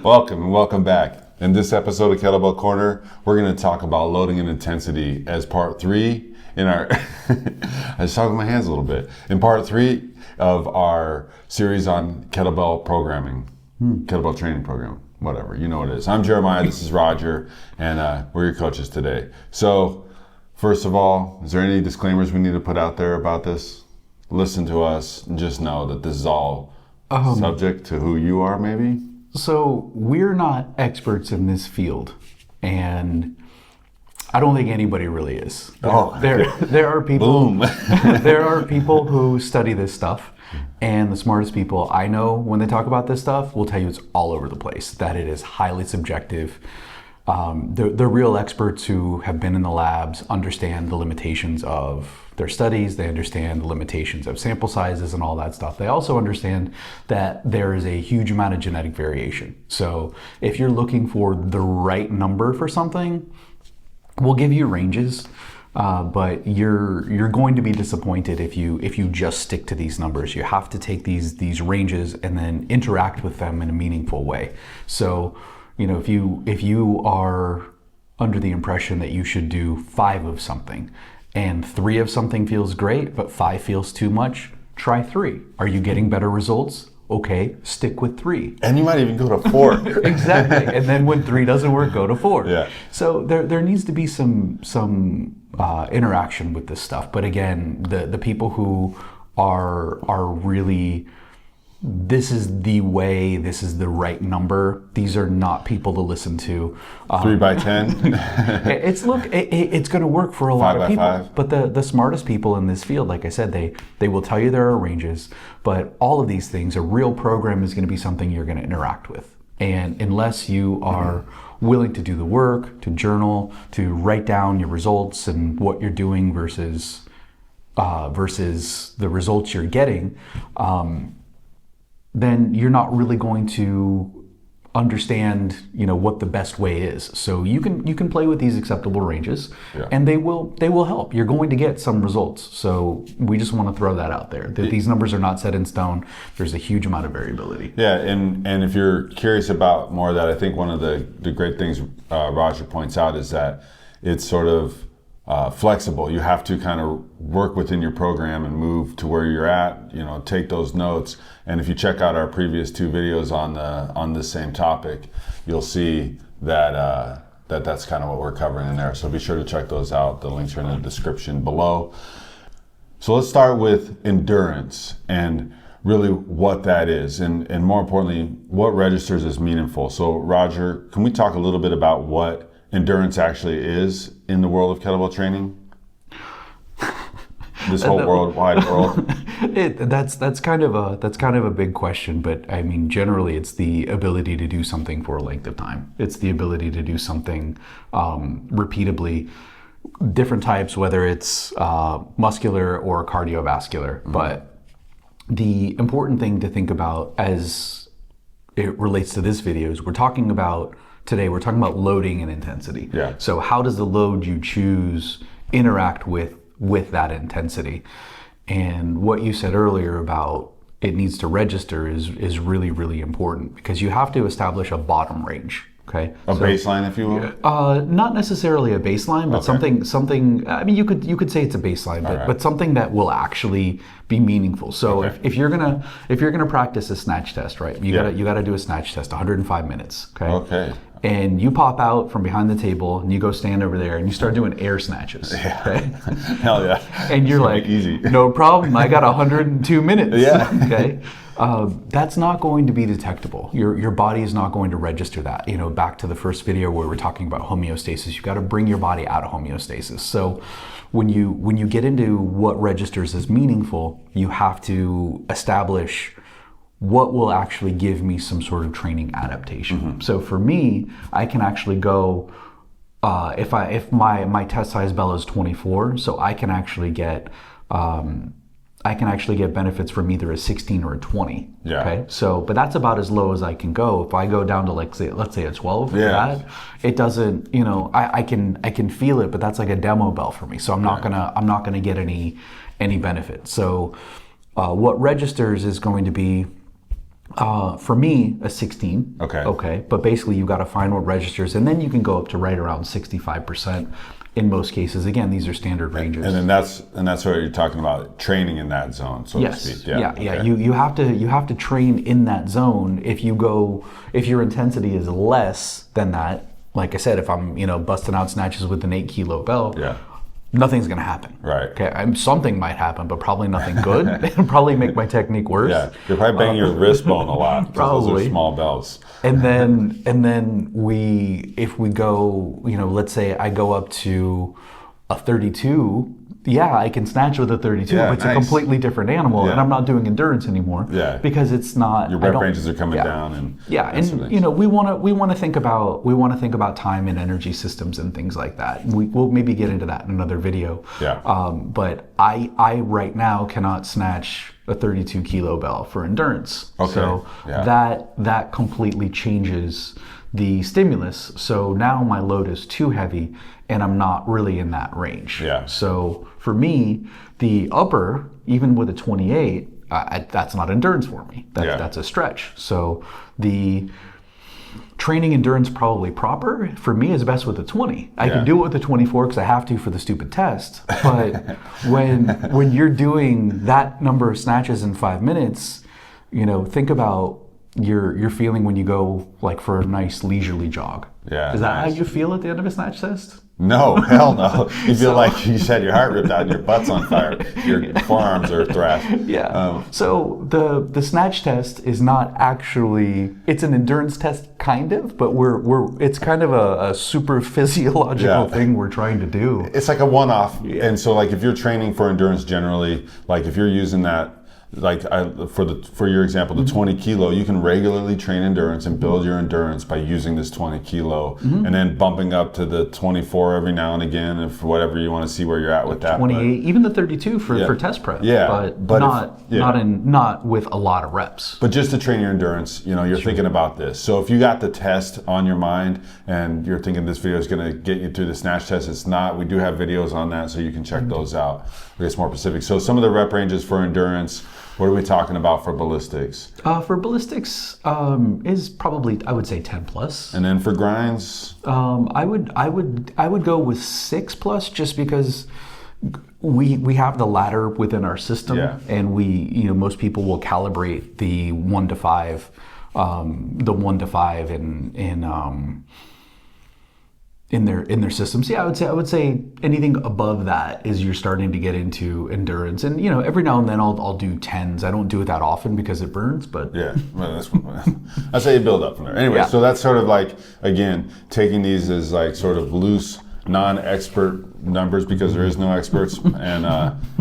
Welcome back. In this episode of Kettlebell Corner, we're going to talk about loading and intensity as part 3 in our, I was talking with my hands a little bit, in part 3 of our series on kettlebell programming, kettlebell training program, whatever, you know what it is. I'm Jeremiah, this is Roger, and we're your coaches today. So, first of all, is there any disclaimers we need to put out there about this? Listen to us and just know that this is all subject to who you are, maybe? So we're not experts in this field, and I don't think anybody really is. There are people. Boom. There are people who study this stuff, and the smartest people I know when they talk about this stuff will tell you it's all over the place. That it is highly subjective. The real experts who have been in the labs understand the limitations of their studies. They understand the limitations of sample sizes and all that stuff. They also understand that there is a huge amount of genetic variation. So if you're looking for the right number for something, we'll give you ranges, but you're going to be disappointed if you just stick to these numbers. You have to take these ranges and then interact with them in a meaningful way. So, you know, if you are under the impression that you should do 5 of something and 3 of something feels great, but 5 feels too much, try 3. Are you getting better results? Okay, stick with 3. And you might even go to 4. Exactly. And then when 3 doesn't work, go to 4. Yeah. So there needs to be some interaction with this stuff. But again, the people who are really, this is the way, this is the right number, these are not people to listen to. 3 by 10. It's going to work for a lot of people. 5 by 5. But the smartest people in this field, like I said, they will tell you there are ranges. But all of these things, a real program is going to be something you're going to interact with. And unless you are willing to do the work, to journal, to write down your results and what you're doing versus the results you're getting, then you're not really going to understand, you know, what the best way is. So you can play with these acceptable ranges, and they will help. You're going to get some results. So we just want to throw that out there. That these numbers are not set in stone. There's a huge amount of variability. Yeah, and if you're curious about more of that, I think one of the great things Roger points out is that it's sort of flexible. You have to kind of work within your program and move to where you're at, you know, take those notes. And if you check out our previous 2 videos on this same topic, you'll see that that's kind of what we're covering in there. So be sure to check those out. The links are in the description below. So let's start with endurance and really what that is, and more importantly, what registers as meaningful. So Roger, can we talk a little bit about what endurance actually is in the world of kettlebell training? This whole wide world. That's kind of a big question, but I mean, generally it's the ability to do something for a length of time. It's the ability to do something repeatedly, different types, whether it's muscular or cardiovascular. Mm-hmm. But the important thing to think about as it relates to this video is we're talking about loading and intensity. Yeah. So how does the load you choose interact with that intensity? And what you said earlier about it needs to register is really, really important, because you have to establish a bottom range. Okay. Baseline, if you will? Not necessarily a baseline, but something. I mean, you could say it's a baseline, but something that will actually be meaningful. So if you're gonna practice a snatch test, right? You gotta do a snatch test, 105 minutes. Okay. Okay. And you pop out from behind the table and you go stand over there and you start doing air snatches. Yeah. Okay? Hell yeah. And you're like, easy. No problem. I got 102 minutes. Yeah. Okay. That's not going to be detectable. Your body is not going to register that. You know, back to the first video where we're talking about homeostasis, you got to bring your body out of homeostasis. So when you get into what registers as meaningful, you have to establish what will actually give me some sort of training adaptation. Mm-hmm. So for me, I can actually go, if my test size bell is 24, so I can actually get benefits from either a 16 or a 20. Yeah. Okay. So, but that's about as low as I can go. If I go down to let's say a 12, it doesn't, you know, I can feel it, but that's like a demo bell for me. So I'm not gonna get any benefit. So, what registers is going to be For me, a 16. Okay. Okay. But basically, you've got to find what registers, and then you can go up to right around 65% in most cases. Again, these are standard ranges. And then that's what you're talking about, training in that zone, so to speak. Yeah. Okay. You have to train in that zone. If your intensity is less than that, like I said, if I'm busting out snatches with an 8-kilo bell, nothing's going to happen. Right. Okay. Something might happen, but probably nothing good. It'll probably make my technique worse. Yeah. You're probably banging your wrist bone a lot. Probably. Those are small bells. And then if we go, let's say I go up to a 32. Yeah, I can snatch with a 32, but it's a completely different animal, and I'm not doing endurance anymore. Yeah. Because it's not. Your rep ranges are coming down, and we want to think about time and energy systems and things like that. We'll maybe get into that in another video. Yeah. But I right now cannot snatch a 32-kilo bell for endurance. Okay. So that completely changes the stimulus. So now my load is too heavy, and I'm not really in that range. Yeah. So for me, the upper, even with a 28, that's not endurance for me. That's a stretch. So the training endurance probably proper for me is best with a 20. I can do it with a 24 because I have to for the stupid test. But when you're doing that number of snatches in 5 minutes, think about your feeling when you go like for a nice leisurely jog. Yeah. Is that how you feel at the end of a snatch test? No, hell no. You feel like you said your heart ripped out and your butt's on fire. Your forearms are thrashed. Yeah. So the snatch test is not actually, it's an endurance test kind of, but it's kind of a super physiological thing we're trying to do. It's like a one-off. Yeah. And so like if you're training for endurance generally, like if you're using that, like for your example, the 20 kilo, you can regularly train endurance and build your endurance by using this 20 kilo and then bumping up to the 24 every now and again, if whatever you want to see where you're at with that. 28, even the 32 for test prep. Yeah, but not with a lot of reps. But just to train your endurance, you're thinking about this. So if you got the test on your mind and you're thinking this video is going to get you through the snatch test, it's not. We do have videos on that, so you can check those out. It's more specific. So some of the rep ranges for endurance. What are we talking about for ballistics? For ballistics is probably, I would say, 10 plus. And then for grinds? I would go with 6 plus, just because we have the ladder within our system, and most people will calibrate the 1 to 5, in their systems. Yeah, I would say anything above that is you're starting to get into endurance. And every now and then I'll do 10s. I don't do it that often because it burns, but well, that's how you build up from there. Anyway, so that's sort of like, again, taking these as like sort of loose, non-expert numbers because there is no experts, and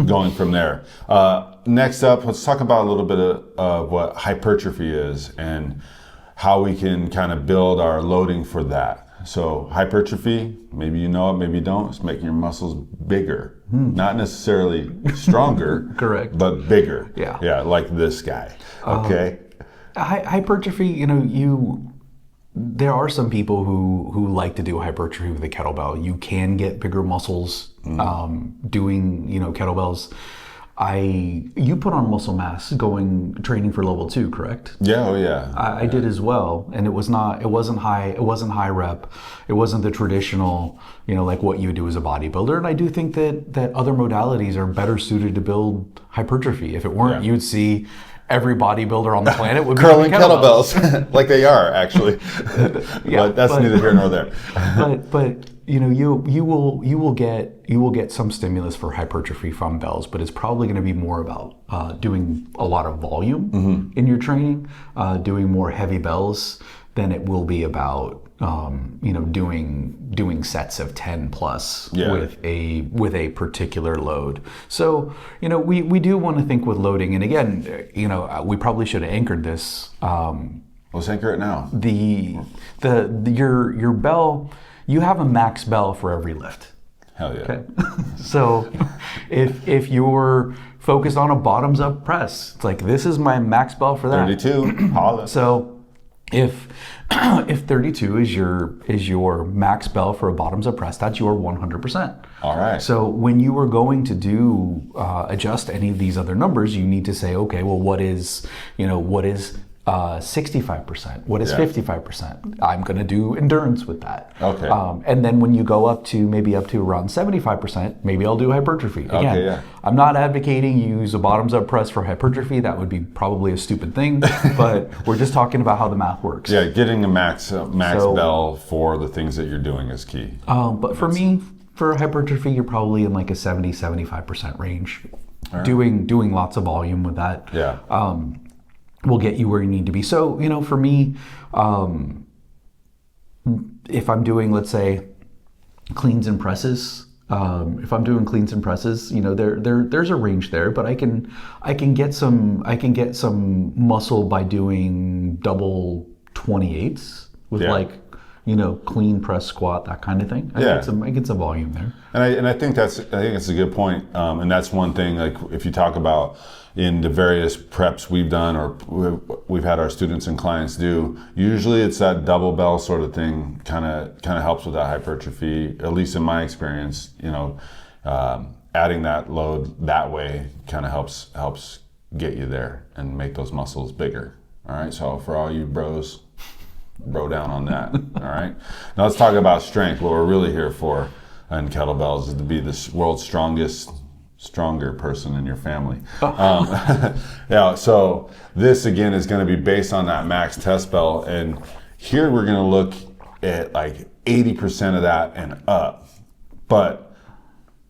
going from there. Next up, let's talk about a little bit of what hypertrophy is and how we can kind of build our loading for that. So hypertrophy, maybe you know it, maybe you don't, it's making your muscles bigger. Not necessarily stronger, correct, but bigger. Yeah, like this guy. Okay. Hypertrophy, there are some people who like to do hypertrophy with a kettlebell. You can get bigger muscles doing kettlebells. You put on muscle mass training for level 2, correct? Yeah, oh yeah. I did as well, and it wasn't high rep. It wasn't the traditional, like what you would do as a bodybuilder. And I do think that other modalities are better suited to build hypertrophy. If it weren't, you'd see every bodybuilder on the planet would be curling kettlebells, like they are actually. But that's neither here nor there. But you will get some stimulus for hypertrophy from bells, but it's probably going to be more about doing a lot of volume in your training, doing more heavy bells than it will be about doing sets of 10 plus with a particular load. So we do want to think with loading, and again, we probably should have anchored this. Let's anchor it now. Your bell. You have a max bell for every lift. Hell yeah. Okay. So if you're focused on a bottoms up press, it's like, this is my max bell for that. 32. Holla. So if 32 is your max bell for a bottoms up press, that's your 100%. All right. So when you are going to do adjust any of these other numbers, you need to say, okay, well, what is 65%? What is Yeah. 55%? I'm going to do endurance with that. Okay. And then when you go up to around 75%, maybe I'll do hypertrophy. Again, Okay, yeah. I'm not advocating you use a bottoms up press for hypertrophy. That would be probably a stupid thing, but we're just talking about how the math works. Yeah, getting a max So- bell for the things that you're doing is key. But for me, for hypertrophy, you're probably in like a 70-75% range. Doing lots of volume with that. Yeah. Will get you where you need to be. So, for me, if I'm doing, let's say, cleans and presses, there's a range there, but I can get some muscle by doing double 28s with clean press squat, that kind of thing. I get some volume there. And I think that's a good point. And that's one thing, like if you talk about in the various preps we've done or we've had our students and clients do, usually it's that double bell sort of thing kind of helps with that hypertrophy, at least in my experience. Adding that load that way kind of helps get you there and make those muscles bigger. All right, so for all you bros, bro down on that. All right, now let's talk about strength. What we're really here for in kettlebells is to be the world's stronger person in your family. Yeah, so this again is going to be based on that max test bell, and here we're going to look at like 80% of that and up, but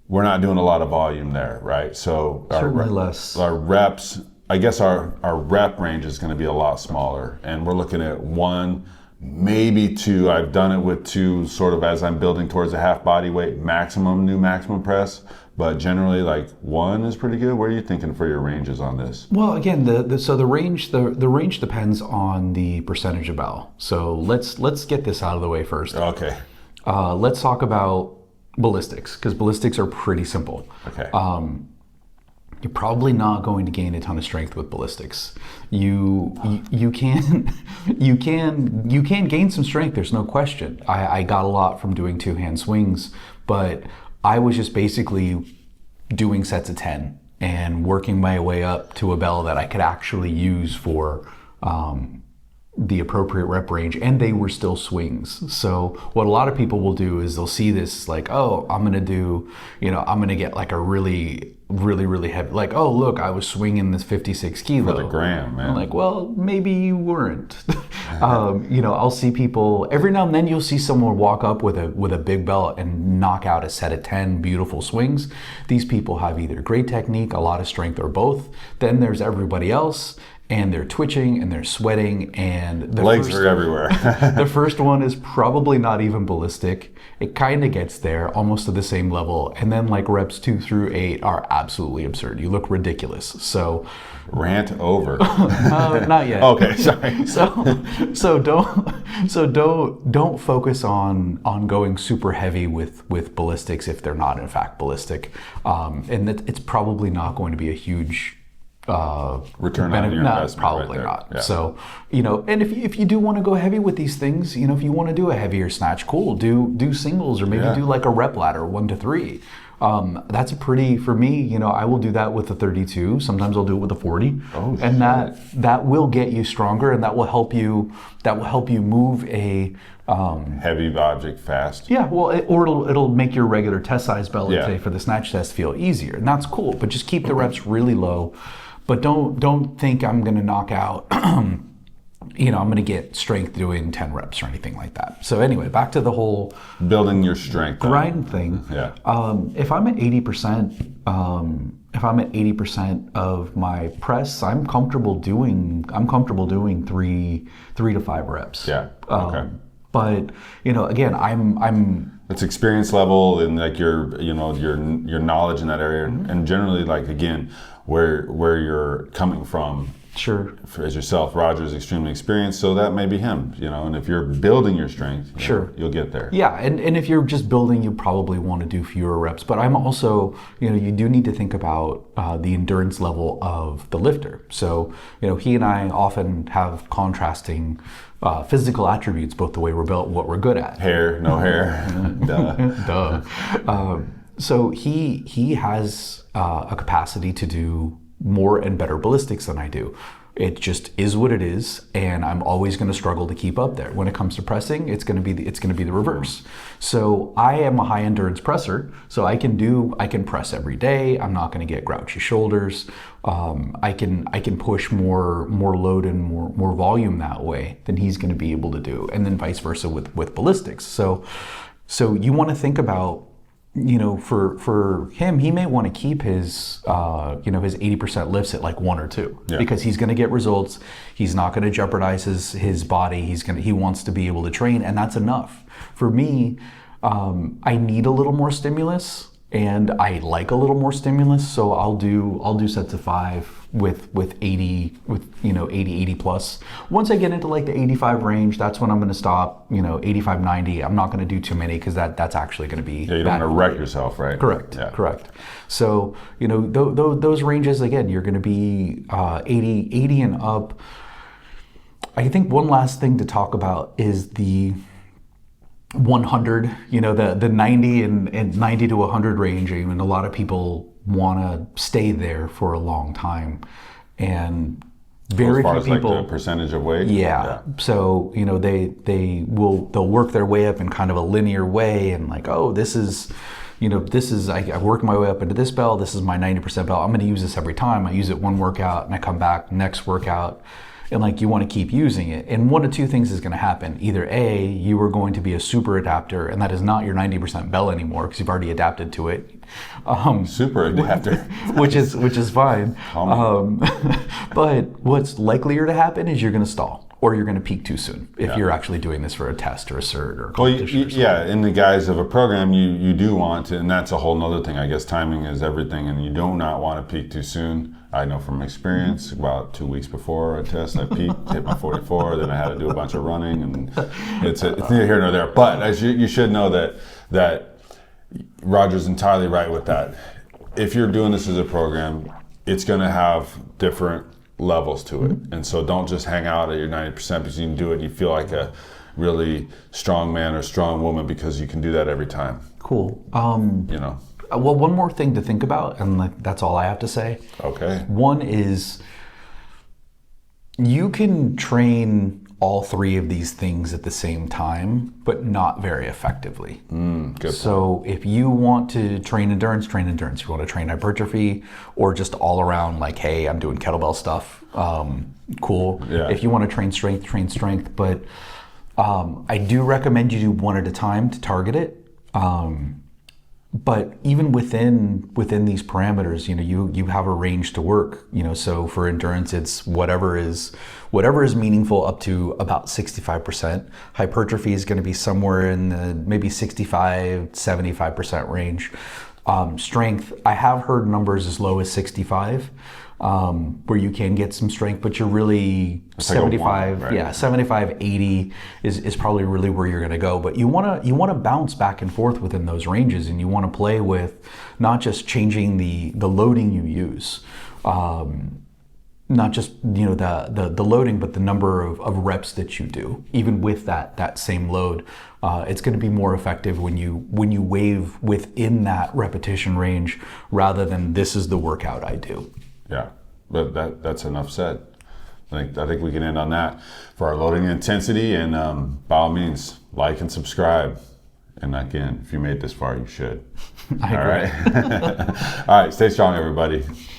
we're not doing a lot of volume there, right? So Certainly less. Our reps, I guess our rep range is going to be a lot smaller, and we're looking at 1, maybe 2. I've done it with 2 sort of as I'm building towards a half body weight maximum press, but generally like 1 is pretty good. What are you thinking for your ranges on this? Well, again, the range depends on the percentage of bell. So let's get this out of the way first. Okay. Let's talk about ballistics, because ballistics are pretty simple. Okay. You're probably not going to gain a ton of strength with ballistics. You can gain some strength. There's no question. I got a lot from doing 2-hand swings, but I was just basically doing sets of 10 and working my way up to a bell that I could actually use for the appropriate rep range, and they were still swings. So what a lot of people will do is they'll see this like, oh, I'm gonna get like a really heavy, like, oh look, I was swinging this 56 kilo. For the gram, man. I'm like, well, maybe you weren't. I'll see people every now and then. You'll see someone walk up with a big belt and knock out a set of 10 beautiful swings. These people have either great technique, a lot of strength, or both. Then there's everybody else, and they're twitching and they're sweating, and the legs are everywhere. The first one is probably not even ballistic. It kind of gets there almost to the same level, and then like reps 2 through 8 are absolutely absurd. You look ridiculous. So rant over. not yet. Okay, sorry. So don't focus on going super heavy with ballistics if they're not in fact ballistic, and that it's probably not going to be a huge return on your investment. Probably right not. Yeah. So, and if you do want to go heavy with these things, if you want to do a heavier snatch, cool. Do singles, or maybe do like a rep ladder, 1 to 3. That's for me, I will do that with a 32. Sometimes I'll do it with a 40. Oh, and that will get you stronger, and that will help you move a heavy object fast. Yeah, well, it'll make your regular test size bell, let's Yeah. say, for the snatch test feel easier, and that's cool. But just keep the reps really low. But don't think I'm going to knock out, I'm going to get strength doing 10 reps or anything like that. So anyway, back to the whole Building your strength. grind thing. Yeah. If I'm at 80% of my press, I'm comfortable doing 3 to 5 reps. Yeah. Okay. But again, I'm It's experience level and like your knowledge in that area, and generally like again where you're coming from. sure. As yourself, Roger is extremely experienced, so that may be him. And if you're building your strength, Sure. you'll get there. Yeah, and if you're just building, you probably want to do fewer reps. But I'm also, you do need to think about the endurance level of the lifter. So, he and I often have contrasting physical attributes, both the way we're built and what we're good at. Hair, no hair. Duh. So he has a capacity to do more and better ballistics than I do. It just is what it is, and I'm always going to struggle to keep up there. When it comes to pressing, it's going to be the reverse. So I am a high endurance presser, so I can press every day. I'm not going to get grouchy shoulders. I can push more load and more volume that way than he's going to be able to do, and then vice versa with ballistics. So you want to think about, for him, he may want to keep his, his 80% lifts at like 1 or 2, because he's going to get results. He's not going to jeopardize his body. He wants to be able to train, and that's enough. For me, I need a little more stimulus, and I like a little more stimulus. So I'll do sets of 5 with 80 plus. Once I get into like the 85 range, that's when I'm going to stop. 85, 90. I'm not going to do too many, because that's actually going to be you don't want to wreck yourself, right? Correct. Yeah. Correct. So those ranges, again, you're going to be 80 and up. I think one last thing to talk about is the 100, the 90 and 90 to 100 range. I mean, a lot of people want to stay there for a long time, and very few people. Like the percentage of weight. Yeah. So they'll work their way up in kind of a linear way, and like, oh, this is I work my way up into this belt. This is my 90% belt. I'm going to use this every time. I use it one workout, and I come back next workout. And like, you want to keep using it. And one of two things is going to happen. Either A, you are going to be a super adapter, and that is not your 90% bell anymore, because you've already adapted to it. Super adapter. which is fine. But what's likelier to happen is you're going to stall, or you're going to peak too soon if you're actually doing this for a test or a cert or a competition. Well, in the guise of a program, you do want to, and that's a whole nother thing. I guess timing is everything, and you do not want to peak too soon. I know from experience, about 2 weeks before a test, I peaked, hit my 44, then I had to do a bunch of running, and it's neither here nor there. But as you should know that Roger's entirely right with that. If you're doing this as a program, it's going to have different levels to it. And so don't just hang out at your 90% because you can do it. You feel like a really strong man or strong woman because you can do that every time. Cool. Well, one more thing to think about, and that's all I have to say. Okay. One is, you can train all 3 of these things at the same time, but not very effectively. Good so if you want to train endurance, train endurance. If you want to train hypertrophy, or just all around like, hey, I'm doing kettlebell stuff, cool. Yeah. If you want to train strength, train strength. But I do recommend you do one at a time to target it. But even within these parameters, you have a range to work. So for endurance, it's whatever is meaningful up to about 65%. Hypertrophy is going to be somewhere in the maybe 65, 75% range. Strength, I have heard numbers as low as 65, where you can get some strength, but you're really 75, right? 75, 80 is probably really where you're going to go. But you want to bounce back and forth within those ranges, and you want to play with not just changing the loading you use, not just the loading, but the number of reps that you do. Even with that same load, it's going to be more effective when you wave within that repetition range, rather than this is the workout I do. Yeah, but that's enough said. I think we can end on that for our loading intensity. And by all means, like and subscribe. And again, if you made this far, you should. I agree. All right. All right. Stay strong, everybody.